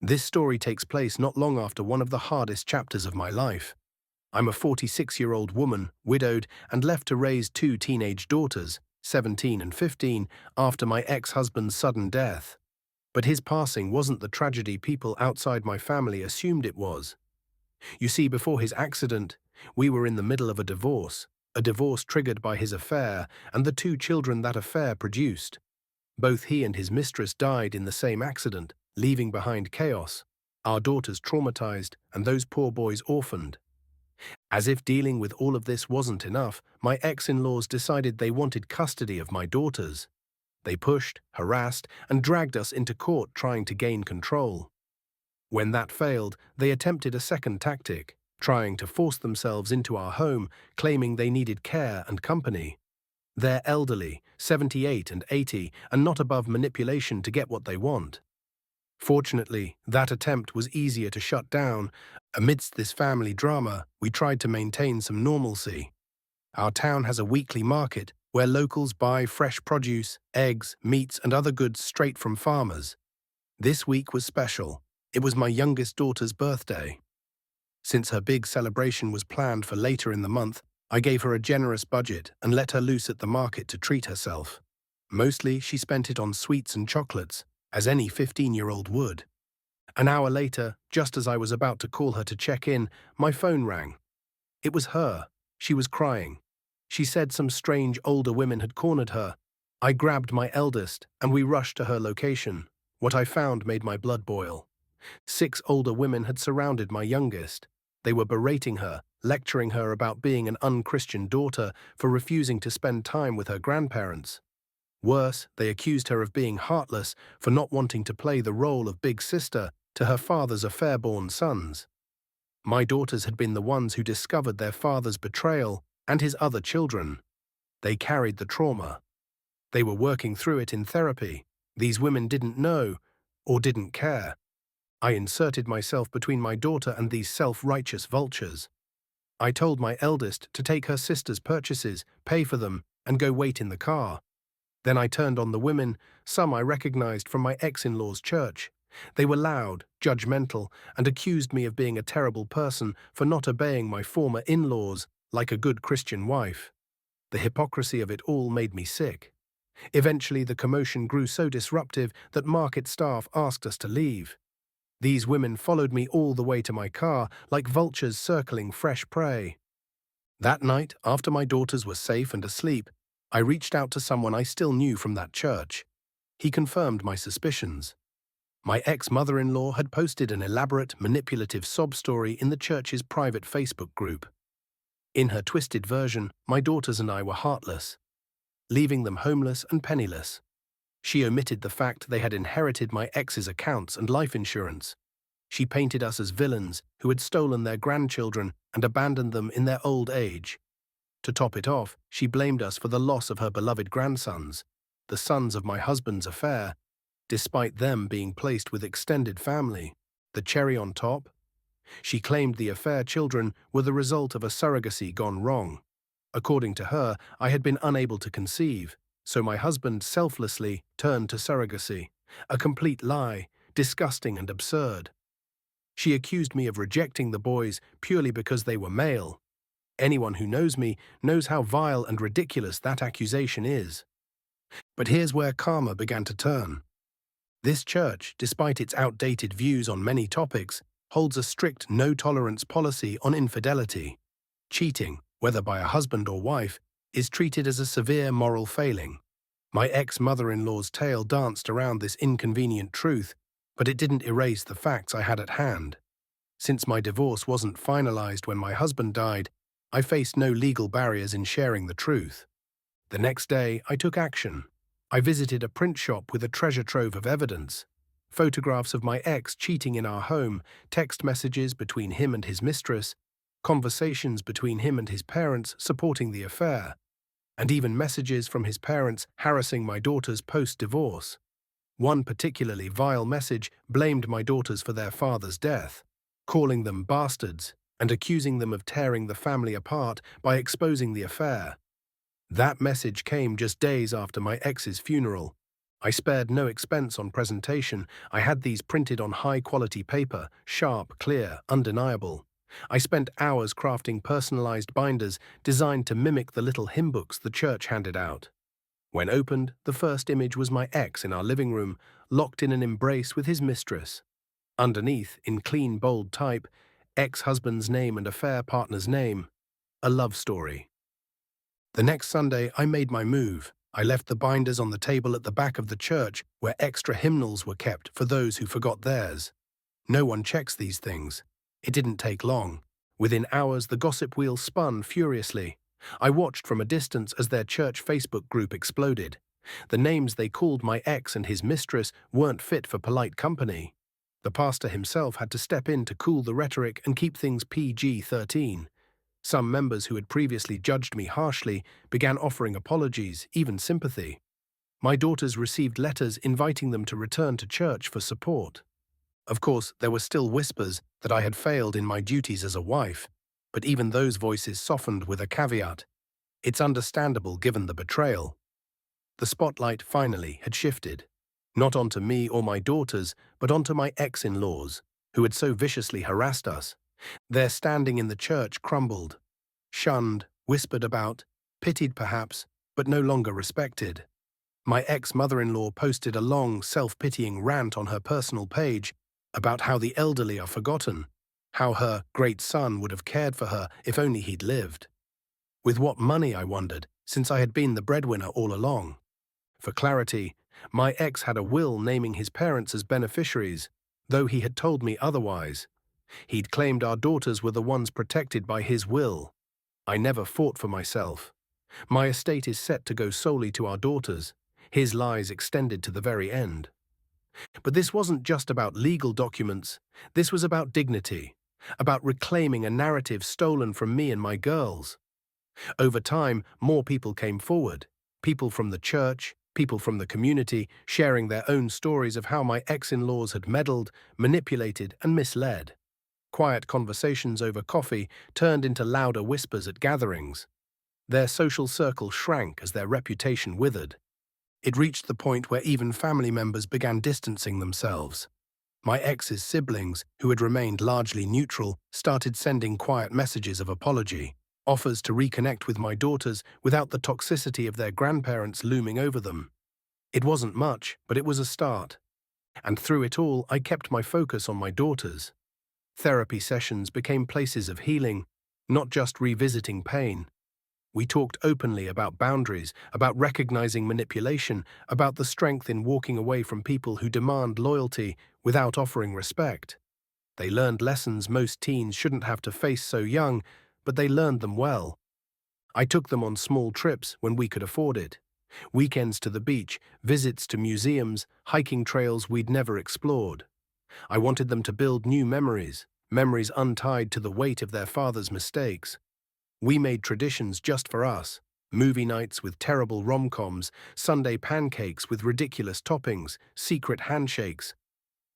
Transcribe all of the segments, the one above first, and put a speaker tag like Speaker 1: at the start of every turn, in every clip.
Speaker 1: This story takes place not long after one of the hardest chapters of my life. I'm a 46-year-old woman, widowed, and left to raise two teenage daughters, 17 and 15, after my ex-husband's sudden death. But his passing wasn't the tragedy people outside my family assumed it was. You see, before his accident, we were in the middle of a divorce triggered by his affair and the two children that affair produced. Both he and his mistress died in the same accident, leaving behind chaos, our daughters traumatized and those poor boys orphaned. As if dealing with all of this wasn't enough, my ex-in-laws decided they wanted custody of my daughters. They pushed, harassed, and dragged us into court trying to gain control. When that failed, they attempted a second tactic, trying to force themselves into our home, claiming they needed care and company. They're elderly, 78 and 80, and not above manipulation to get what they want. Fortunately, that attempt was easier to shut down. Amidst this family drama, we tried to maintain some normalcy. Our town has a weekly market where locals buy fresh produce, eggs, meats, and other goods straight from farmers. This week was special. It was my youngest daughter's birthday. Since her big celebration was planned for later in the month, I gave her a generous budget and let her loose at the market to treat herself. Mostly, she spent it on sweets and chocolates, as any 15-year-old would. An hour later, just as I was about to call her to check in, my phone rang. It was her. She was crying. She said some strange older women had cornered her. I grabbed my eldest, and we rushed to her location. What I found made my blood boil. 6 older women had surrounded my youngest. They were berating her, lecturing her about being an unchristian daughter for refusing to spend time with her grandparents. Worse, they accused her of being heartless for not wanting to play the role of big sister to her father's affair-born sons. My daughters had been the ones who discovered their father's betrayal and his other children. They carried the trauma. They were working through it in therapy. These women didn't know, or didn't care. I inserted myself between my daughter and these self-righteous vultures. I told my eldest to take her sister's purchases, pay for them, and go wait in the car. Then I turned on the women, some I recognized from my ex-in-law's church. They were loud, judgmental, and accused me of being a terrible person for not obeying my former in-laws like a good Christian wife. The hypocrisy of it all made me sick. Eventually, the commotion grew so disruptive that market staff asked us to leave. These women followed me all the way to my car like vultures circling fresh prey. That night, after my daughters were safe and asleep, I reached out to someone I still knew from that church. He confirmed my suspicions. My ex-mother-in-law had posted an elaborate, manipulative sob story in the church's private Facebook group. In her twisted version, my daughters and I were heartless, leaving them homeless and penniless. She omitted the fact they had inherited my ex's accounts and life insurance. She painted us as villains who had stolen their grandchildren and abandoned them in their old age. To top it off, she blamed us for the loss of her beloved grandsons, the sons of my husband's affair, despite them being placed with extended family. The cherry on top? She claimed the affair children were the result of a surrogacy gone wrong. According to her, I had been unable to conceive, so my husband selflessly turned to surrogacy. A complete lie, disgusting and absurd. She accused me of rejecting the boys purely because they were male. Anyone who knows me knows how vile and ridiculous that accusation is. But here's where karma began to turn. This church, despite its outdated views on many topics, holds a strict no-tolerance policy on infidelity. Cheating, whether by a husband or wife, is treated as a severe moral failing. My ex-mother-in-law's tale danced around this inconvenient truth, but it didn't erase the facts I had at hand. Since my divorce wasn't finalized when my husband died, I faced no legal barriers in sharing the truth. The next day, I took action. I visited a print shop with a treasure trove of evidence. Photographs of my ex cheating in our home, text messages between him and his mistress, conversations between him and his parents supporting the affair, and even messages from his parents harassing my daughters post-divorce. One particularly vile message blamed my daughters for their father's death, calling them bastards and accusing them of tearing the family apart by exposing the affair. That message came just days after my ex's funeral. I spared no expense on presentation. I had these printed on high-quality paper, sharp, clear, undeniable. I spent hours crafting personalized binders designed to mimic the little hymn books the church handed out. When opened, the first image was my ex in our living room, locked in an embrace with his mistress. Underneath, in clean, bold type, ex-husband's name and affair partner's name. A love story. The next Sunday, I made my move. I left the binders on the table at the back of the church where extra hymnals were kept for those who forgot theirs. No one checks these things. It didn't take long. Within hours, the gossip wheel spun furiously. I watched from a distance as their church Facebook group exploded. The names they called my ex and his mistress weren't fit for polite company. The pastor himself had to step in to cool the rhetoric and keep things PG-13. Some members who had previously judged me harshly began offering apologies, even sympathy. My daughters received letters inviting them to return to church for support. Of course, there were still whispers that I had failed in my duties as a wife, but even those voices softened with a caveat. It's understandable given the betrayal. The spotlight finally had shifted, not onto me or my daughters, but onto my ex-in-laws, who had so viciously harassed us. Their standing in the church crumbled. Shunned, whispered about, pitied perhaps, but no longer respected. My ex-mother-in-law posted a long, self-pitying rant on her personal page about how the elderly are forgotten, how her great son would have cared for her if only he'd lived. With what money, I wondered, since I had been the breadwinner all along. For clarity, my ex had a will naming his parents as beneficiaries, though he had told me otherwise. He'd claimed our daughters were the ones protected by his will. I never fought for myself. My estate is set to go solely to our daughters. His lies extended to the very end. But this wasn't just about legal documents. This was about dignity, about reclaiming a narrative stolen from me and my girls. Over time, more people came forward. People from the church, people from the community, sharing their own stories of how my ex-in-laws had meddled, manipulated, and misled. Quiet conversations over coffee turned into louder whispers at gatherings. Their social circle shrank as their reputation withered. It reached the point where even family members began distancing themselves. My ex's siblings, who had remained largely neutral, started sending quiet messages of apology, offers to reconnect with my daughters without the toxicity of their grandparents looming over them. It wasn't much, but it was a start. And through it all, I kept my focus on my daughters. Therapy sessions became places of healing, not just revisiting pain. We talked openly about boundaries, about recognizing manipulation, about the strength in walking away from people who demand loyalty without offering respect. They learned lessons most teens shouldn't have to face so young, but they learned them well. I took them on small trips when we could afford it. Weekends to the beach, visits to museums, hiking trails we'd never explored. I wanted them to build new memories, memories untied to the weight of their father's mistakes. We made traditions just for us, movie nights with terrible rom-coms, Sunday pancakes with ridiculous toppings, secret handshakes.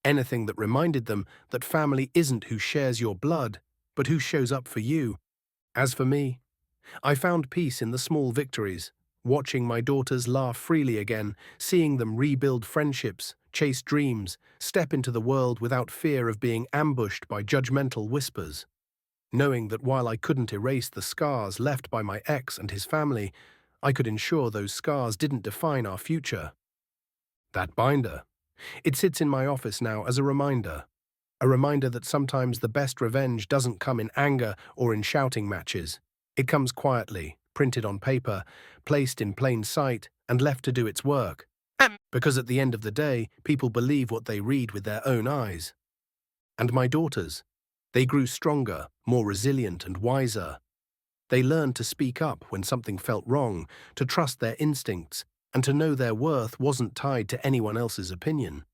Speaker 1: Anything that reminded them that family isn't who shares your blood, but who shows up for you. As for me, I found peace in the small victories, watching my daughters laugh freely again, seeing them rebuild friendships, chase dreams, step into the world without fear of being ambushed by judgmental whispers. Knowing that while I couldn't erase the scars left by my ex and his family, I could ensure those scars didn't define our future. That binder. It sits in my office now as a reminder that sometimes the best revenge doesn't come in anger or in shouting matches. It comes quietly, printed on paper, placed in plain sight, and left to do its work. Because at the end of the day, people believe what they read with their own eyes. And my daughters, they grew stronger, more resilient and wiser. They learned to speak up when something felt wrong, to trust their instincts, and to know their worth wasn't tied to anyone else's opinion.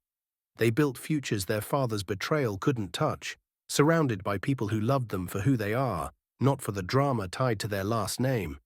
Speaker 1: They built futures their father's betrayal couldn't touch, surrounded by people who loved them for who they are, not for the drama tied to their last name.